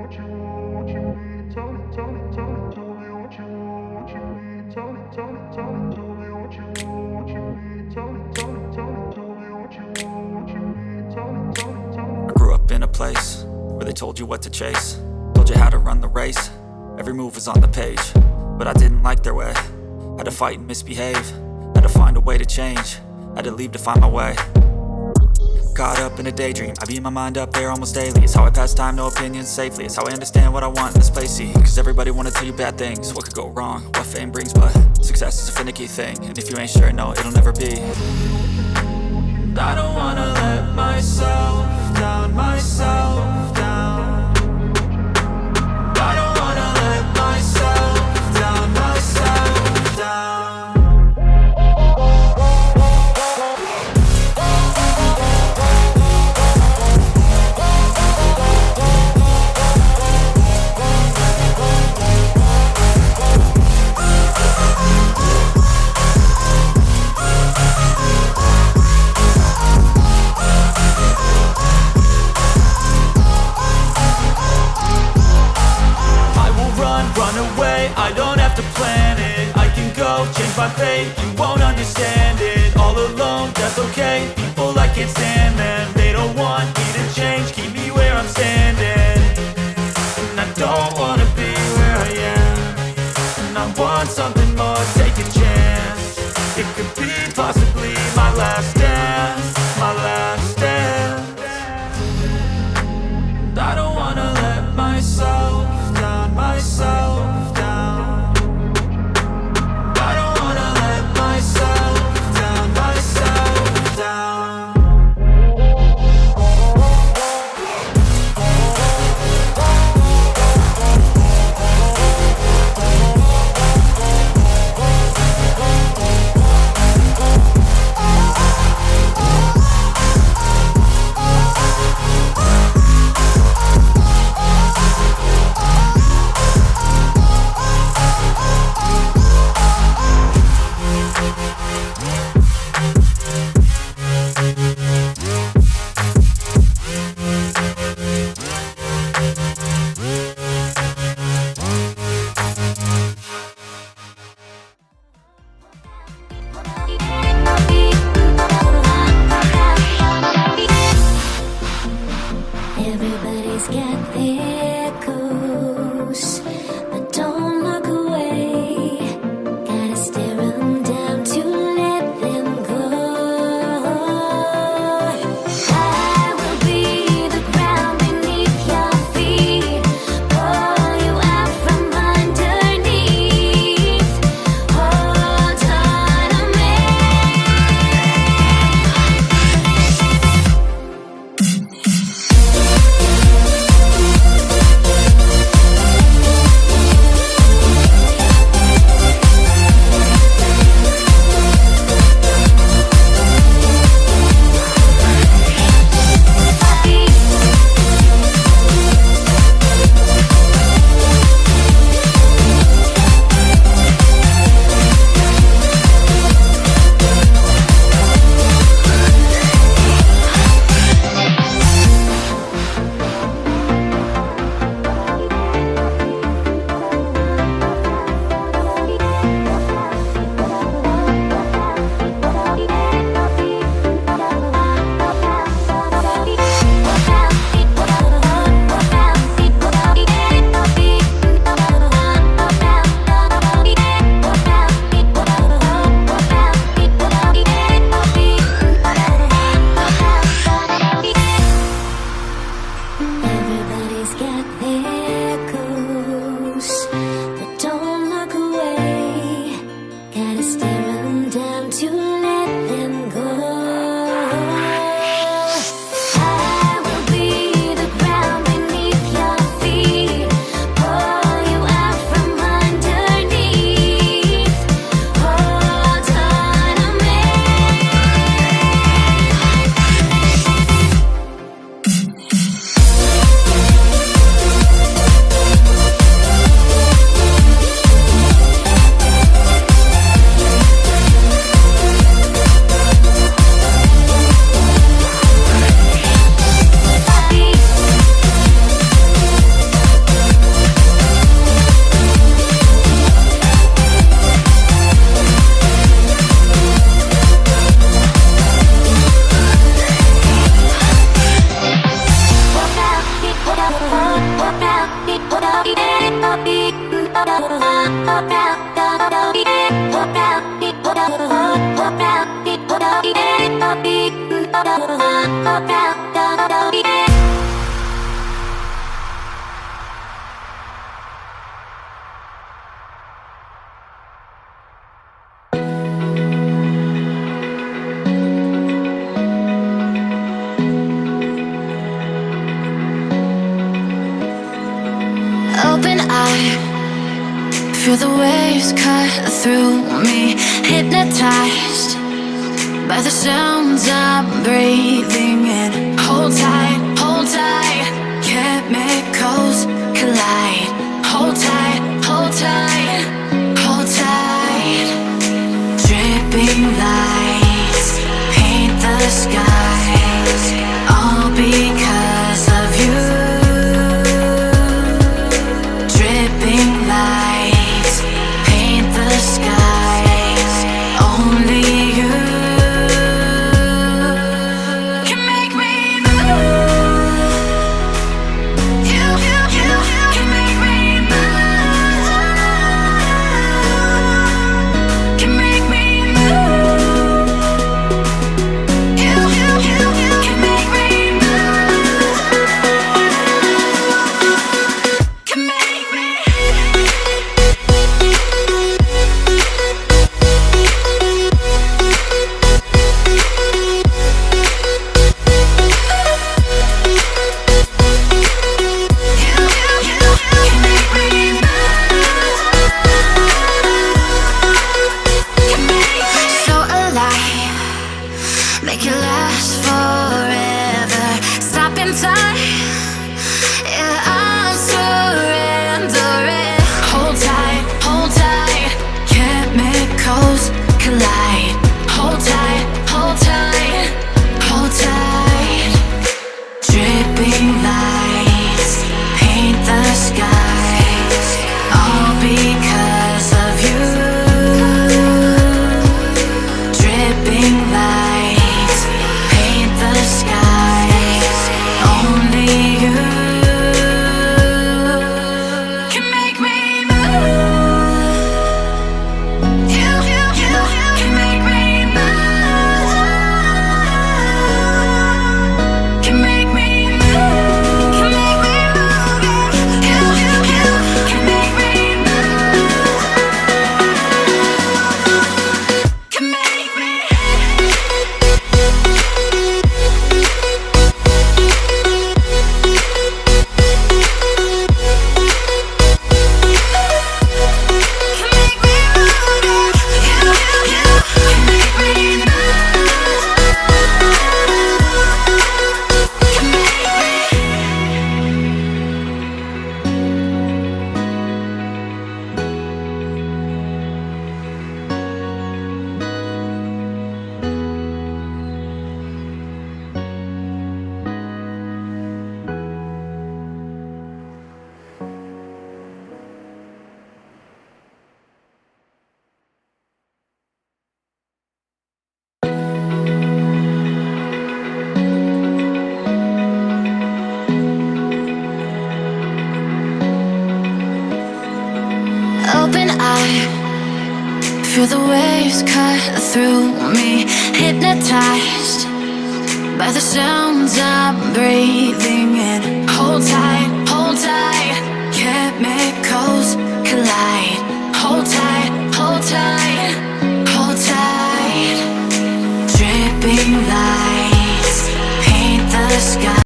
I grew up in a place where they told you what to chase, told you how to run the race. Every move was on the page, but I didn't like their way. Had to fight and misbehave, had to find a way to change, had to leave to find my way. Caught up in a daydream, I beat my mind up there almost daily. It's how I pass time, no opinions safely. It's how I understand what I want in this place, see. Cause everybody wanna tell you bad things, what could go wrong, what fame brings. But success is a finicky thing, and if you ain't sure, no, it'll never be. I don't wanna let myself down, myself down. I don't wanna let myself down, myself down. I don't have to plan it, I can go change my fate. You won't understand it, all alone, that's okay. People I can't stand them, they don't want me to change. Keep me where I'm standing, and I don't wanna be where I am. And I want something more, take a chance. It could be possibly my last dance, my last dance. And I don't wanna let myself down, myself. Everybody's got their ghosts, but don't look away. Gotta stare them down to let them go. I will be the ground beneath your feet, pull you out from underneath. Hold on to me. Open eye, feel the waves cut through me, hypnotized by the sounds I'm breathing in. Hold tight, chemicals collide. Hold tight, hold tight, hold tight. Dripping lights paint the skies, all because of you. Dripping lights paint the skies, only you can make me move. You can make me move. Can make me move. You can make me move. Can make me. So alive, make it last forever. Stop in time, yeah, I'm surrendering. Hold tight, chemicals collide. Hold tight, hold tight, hold tight. Dripping lights paint the skies, all because of you. Dripping lights paint the skies, only you can make me move. You can make me move. Can make me move. Can make me move. You can make me move. Can make me. Can make me move. You can make me Open eye, feel the waves cut through me, hypnotized by the sounds I'm breathing in.